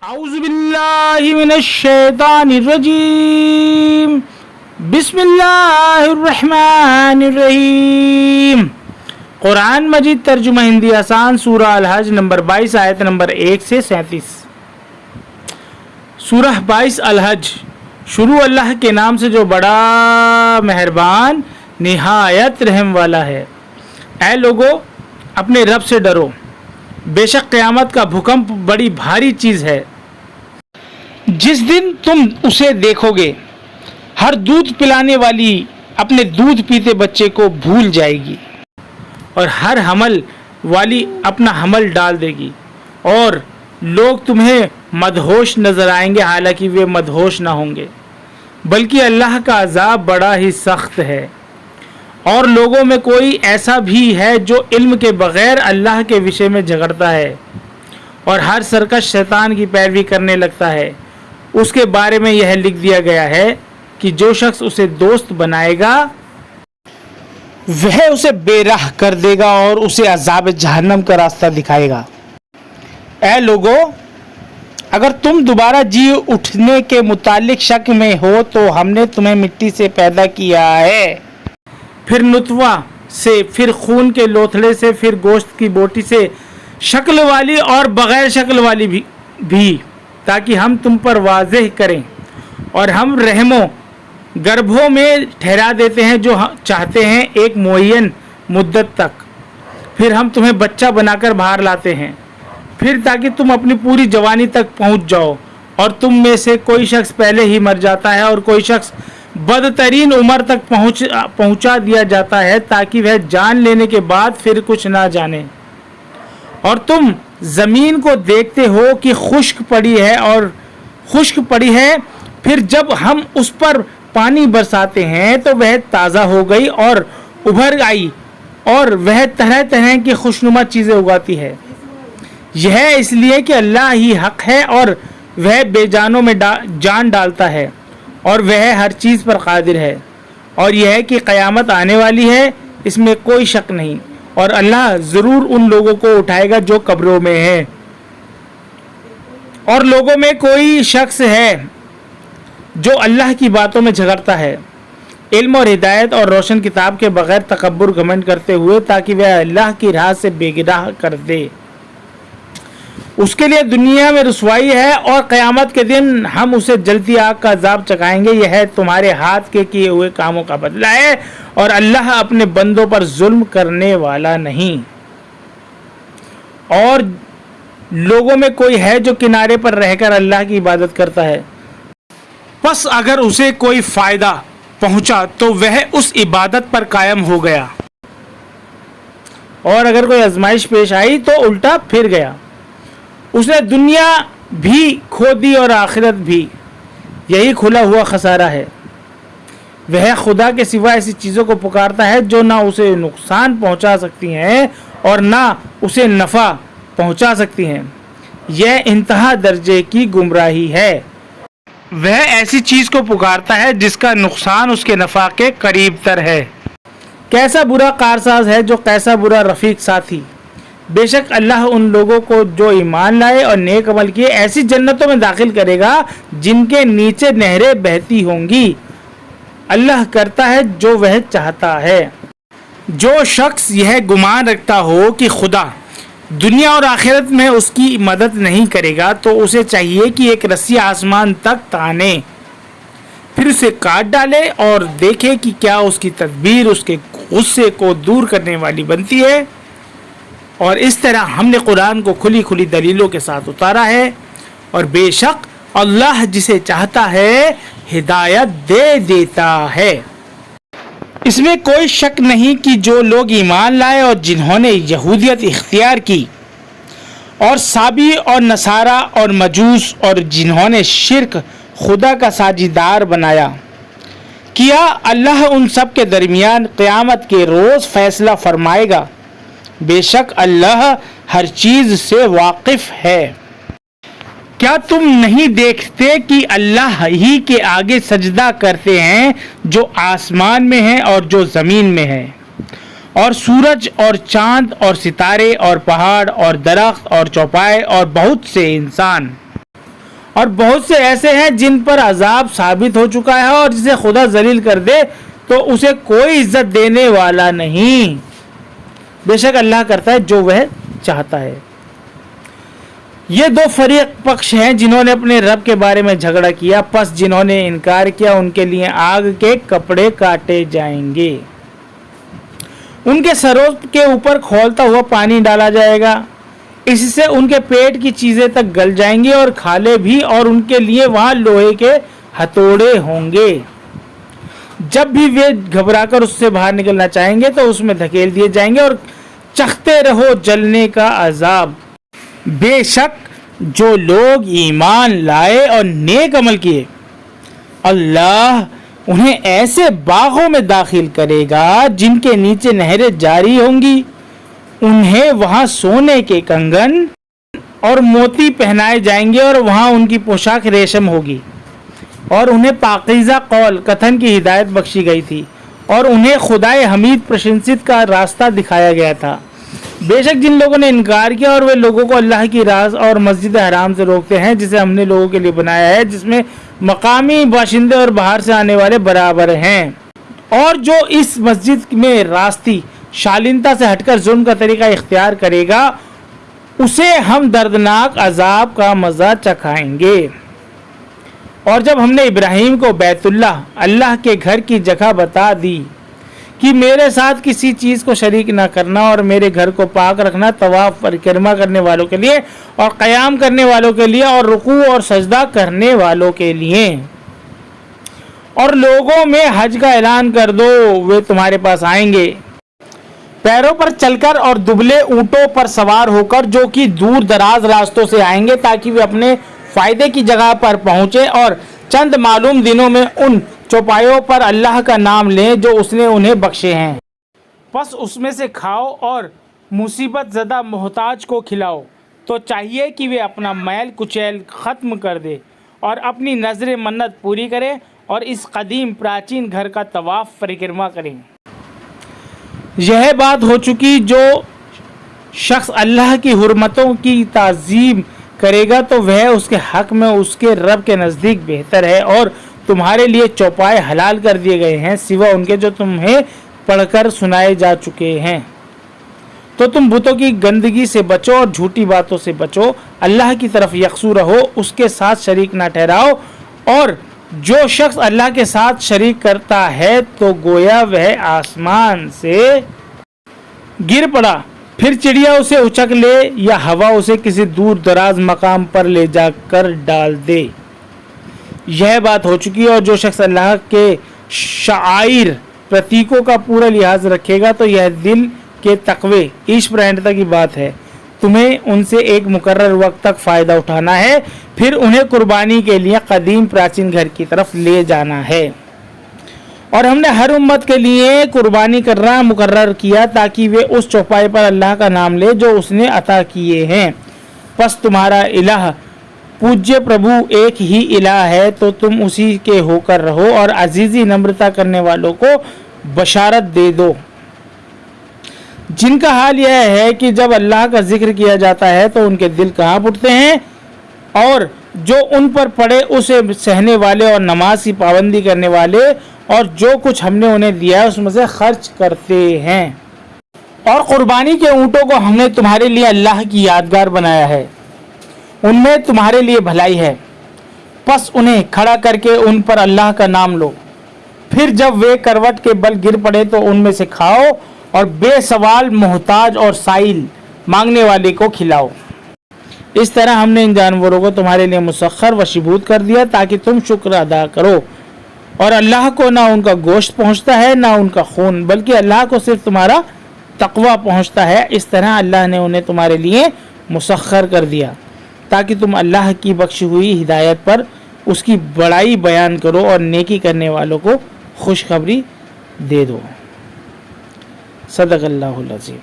اعوذ باللہ من الشیطان الرجیم بسم اللہ الرحمن الرحیم۔ قرآن مجید ترجمہ ہندی آسان سورہ الحج نمبر 22 آیت نمبر 1 سے 37۔ سورہ 22 الحج۔ شروع اللہ کے نام سے جو بڑا مہربان نہایت رحم والا ہے۔ اے لوگو اپنے رب سے ڈرو، بے شک قیامت کا بھوکمپ بڑی بھاری چیز ہے۔ جس دن تم اسے دیکھو گے، ہر دودھ پلانے والی اپنے دودھ پیتے بچے کو بھول جائے گی، اور ہر حمل والی اپنا حمل ڈال دے گی، اور لوگ تمہیں مدہوش نظر آئیں گے حالانکہ وہ مدہوش نہ ہوں گے، بلکہ اللہ کا عذاب بڑا ہی سخت ہے۔ اور لوگوں میں کوئی ایسا بھی ہے جو علم کے بغیر اللہ کے وشے میں جھگڑتا ہے اور ہر سرکش شیطان کی پیروی کرنے لگتا ہے۔ اس کے بارے میں یہ لکھ دیا گیا ہے کہ جو شخص اسے دوست بنائے گا وہ اسے بے راہ کر دے گا اور اسے عذاب جہنم کا راستہ دکھائے گا۔ اے لوگو اگر تم دوبارہ جی اٹھنے کے متعلق شک میں ہو تو ہم نے تمہیں مٹی سے پیدا کیا ہے، پھر نطفہ سے، پھر خون کے لوتھڑے سے، پھر گوشت کی بوٹی سے، شکل والی اور بغیر شکل والی بھی تاکہ ہم تم پر واضح کریں، اور ہم رحموں گربھوں میں ٹھہرا دیتے ہیں جو چاہتے ہیں ایک معین مدت تک، پھر ہم تمہیں بچہ بنا کر باہر لاتے ہیں، پھر تاکہ تم اپنی پوری جوانی تک پہنچ جاؤ، اور تم میں سے کوئی شخص پہلے ہی مر جاتا ہے اور کوئی شخص بدترین عمر تک پہنچا دیا جاتا ہے تاکہ وہ جان لینے کے بعد پھر کچھ نہ جانے۔ اور تم زمین کو دیکھتے ہو کہ خشک پڑی ہے، پھر جب ہم اس پر پانی برساتے ہیں تو وہ تازہ ہو گئی اور ابھر آئی، اور وہ طرح طرح کی خوشنما چیزیں اگاتی ہے۔ یہ اس لیے کہ اللہ ہی حق ہے اور وہ بے جانوں میں جان ڈالتا ہے، اور وہ ہر چیز پر قادر ہے۔ اور یہ ہے کہ قیامت آنے والی ہے، اس میں کوئی شک نہیں، اور اللہ ضرور ان لوگوں کو اٹھائے گا جو قبروں میں ہیں۔ اور لوگوں میں کوئی شخص ہے جو اللہ کی باتوں میں جھگڑتا ہے، علم اور ہدایت اور روشن کتاب کے بغیر تکبر گھمنڈ کرتے ہوئے، تاکہ وہ اللہ کی راہ سے بے گناہ کر دے۔ اس کے لیے دنیا میں رسوائی ہے، اور قیامت کے دن ہم اسے جلتی آگ کا عذاب چکھائیں گے۔ یہ ہے تمہارے ہاتھ کے کیے ہوئے کاموں کا بدلہ ہے، اور اللہ اپنے بندوں پر ظلم کرنے والا نہیں۔ اور لوگوں میں کوئی ہے جو کنارے پر رہ کر اللہ کی عبادت کرتا ہے، پس اگر اسے کوئی فائدہ پہنچا تو وہ اس عبادت پر قائم ہو گیا، اور اگر کوئی آزمائش پیش آئی تو الٹا پھر گیا۔ اس نے دنیا بھی کھو دی اور آخرت بھی، یہی کھلا ہوا خسارہ ہے۔ وہ خدا کے سوا ایسی چیزوں کو پکارتا ہے جو نہ اسے نقصان پہنچا سکتی ہیں اور نہ اسے نفع پہنچا سکتی ہیں۔ یہ انتہا درجے کی گمراہی ہے۔ وہ ایسی چیز کو پکارتا ہے جس کا نقصان اس کے نفع کے قریب تر ہے۔ کیسا برا کارساز ہے جو کیسا برا رفیق ساتھی۔ بے شک اللہ ان لوگوں کو جو ایمان لائے اور نیک عمل کیے ایسی جنتوں میں داخل کرے گا جن کے نیچے نہریں بہتی ہوں گی۔ اللہ کرتا ہے جو وہ چاہتا ہے۔ جو شخص یہ گمان رکھتا ہو کہ خدا دنیا اور آخرت میں اس کی مدد نہیں کرے گا تو اسے چاہیے کہ ایک رسی آسمان تک تانے، پھر اسے کاٹ ڈالے اور دیکھے کہ کیا اس کی تدبیر اس کے غصے کو دور کرنے والی بنتی ہے۔ اور اس طرح ہم نے قرآن کو کھلی کھلی دلیلوں کے ساتھ اتارا ہے، اور بے شک اللہ جسے چاہتا ہے ہدایت دے دیتا ہے۔ اس میں کوئی شک نہیں کہ جو لوگ ایمان لائے اور جنہوں نے یہودیت اختیار کی، اور سابی اور نصارہ اور مجوس، اور جنہوں نے شرک خدا کا ساجدار بنایا کیا، اللہ ان سب کے درمیان قیامت کے روز فیصلہ فرمائے گا۔ بے شک اللہ ہر چیز سے واقف ہے۔ کیا تم نہیں دیکھتے کہ اللہ ہی کے آگے سجدہ کرتے ہیں جو آسمان میں ہیں اور جو زمین میں ہے، اور سورج اور چاند اور ستارے اور پہاڑ اور درخت اور چوپائے اور بہت سے انسان۔ اور بہت سے ایسے ہیں جن پر عذاب ثابت ہو چکا ہے اور جسے خدا ذلیل کر دے تو اسے کوئی عزت دینے والا نہیں، بے شک اللہ کرتا ہے جو وہ چاہتا ہے۔ یہ دو فریق پکش ہیں جنہوں نے اپنے رب کے بارے میں جھگڑا کیا، پس جنہوں نے انکار کیا ان کے لیے آگ کے کپڑے کاٹے جائیں گے، ان کے سروں کے اوپر کھولتا ہوا پانی ڈالا جائے گا، اس سے ان کے پیٹ کی چیزیں تک گل جائیں گی اور کھالے بھی، اور ان کے لیے وہاں لوہے کے ہتھوڑے ہوں گے، جب بھی وہ گھبرا کر اس سے باہر نکلنا چاہیں گے تو اس میں دھکیل دیے جائیں گے، اور چختے رہو جلنے کا عذاب۔ بے شک جو لوگ ایمان لائے اور نیک عمل کیے، اللہ انہیں ایسے باغوں میں داخل کرے گا جن کے نیچے نہریں جاری ہوں گی، انہیں وہاں سونے کے کنگن اور موتی پہنائے جائیں گے، اور وہاں ان کی پوشاک ریشم ہوگی، اور انہیں پاکیزہ قول کتھن کی ہدایت بخشی گئی تھی، اور انہیں خدائے حمید پرشنست کا راستہ دکھایا گیا تھا۔ بے شک جن لوگوں نے انکار کیا اور وہ لوگوں کو اللہ کی راز اور مسجد حرام سے روکتے ہیں جسے ہم نے لوگوں کے لیے بنایا ہے، جس میں مقامی باشندے اور باہر سے آنے والے برابر ہیں، اور جو اس مسجد میں راستی شالنتا سے ہٹ کر ظلم کا طریقہ اختیار کرے گا اسے ہم دردناک عذاب کا مزہ چکھائیں گے۔ اور جب ہم نے ابراہیم کو بیت اللہ کے گھر کی جگہ بتا دی کہ میرے ساتھ کسی چیز کو شریک نہ کرنا اور میرے گھر کو پاک رکھنا، طواف پریکرما کرنے والوں کے لیے اور قیام کرنے والوں کے لیے اور رکوع اور سجدہ کرنے والوں کے لیے، اور لوگوں میں حج کا اعلان کر دو، وہ تمہارے پاس آئیں گے پیروں پر چل کر اور دبلے اونٹوں پر سوار ہو کر، جو کہ دور دراز راستوں سے آئیں گے تاکہ وہ اپنے فائدے کی جگہ پر پہنچے، اور چند معلوم دنوں میں ان چوپایوں پر اللہ کا نام لیں جو اس نے انہیں بخشے ہیں، پس اس میں سے کھاؤ اور مصیبت زدہ محتاج کو کھلاؤ۔ تو چاہیے کہ وہ اپنا میل کچیل ختم کر دے اور اپنی نظر منت پوری کرے اور اس قدیم پراچین گھر کا طواف پریکرما کریں۔ یہ بات ہو چکی، جو شخص اللہ کی حرمتوں کی تعظیم کرے گا تو وہ اس کے حق میں اس کے رب کے نزدیک بہتر ہے، اور تمہارے لیے چوپائے حلال کر دیے گئے ہیں سوا ان کے جو تمہیں پڑھ کر سنائے جا چکے ہیں۔ تو تم بتوں کی گندگی سے بچو اور جھوٹی باتوں سے بچو، اللہ کی طرف یکسو رہو، اس کے ساتھ شریک نہ ٹھہراؤ، اور جو شخص اللہ کے ساتھ شریک کرتا ہے تو گویا وہ آسمان سے گر پڑا، پھر چڑیا اسے اچک لے یا ہوا اسے کسی دور دراز مقام پر لے جا کر ڈال دے۔ یہ بات ہو چکی، اور جو شخص اللہ کے شعائر پرتیکوں کا پورا لحاظ رکھے گا تو یہ دل کے تقوی ایش پرہنتا کی بات ہے، تمہیں ان سے ایک مقرر وقت تک فائدہ اٹھانا ہے، پھر انہیں قربانی کے لیے قدیم پراچین گھر کی طرف لے جانا ہے۔ اور ہم نے ہر امت کے لیے قربانی کرنا مقرر کیا تاکہ وہ اس چوپائے پر اللہ کا نام لے جو اس نے عطا کیے ہیں، پس تمہارا الہ پوجیہ پربھو ایک ہی الہ ہے، تو تم اسی کے ہو کر رہو اور عزیزی نمرتا کرنے والوں کو بشارت دے دو، جن کا حال یہ ہے کہ جب اللہ کا ذکر کیا جاتا ہے تو ان کے دل کانپ اٹھتے ہیں، اور جو ان پر پڑے اسے سہنے والے اور نماز کی پابندی کرنے والے، اور جو کچھ ہم نے انہیں دیا ہے اس میں سے خرچ کرتے ہیں۔ اور قربانی کے اونٹوں کو ہم نے تمہارے لیے اللہ کی یادگار بنایا ہے، ان میں تمہارے لیے بھلائی ہے، پس انہیں کھڑا کر کے ان پر اللہ کا نام لو، پھر جب وہ کروٹ کے بل گر پڑے تو ان میں سے کھاؤ اور بے سوال محتاج اور سائل مانگنے والے کو کھلاؤ۔ اس طرح ہم نے ان جانوروں کو تمہارے لیے مسخر و شبود کر دیا تاکہ تم شکر ادا کرو، اور اللہ کو نہ ان کا گوشت پہنچتا ہے نہ ان کا خون، بلکہ اللہ کو صرف تمہارا تقوی پہنچتا ہے۔ اس طرح اللہ نے انہیں تمہارے لیے مسخر کر دیا تاکہ تم اللہ کی بخشی ہوئی ہدایت پر اس کی بڑائی بیان کرو اور نیکی کرنے والوں کو خوشخبری دے دو۔ صدق اللہ العظیم۔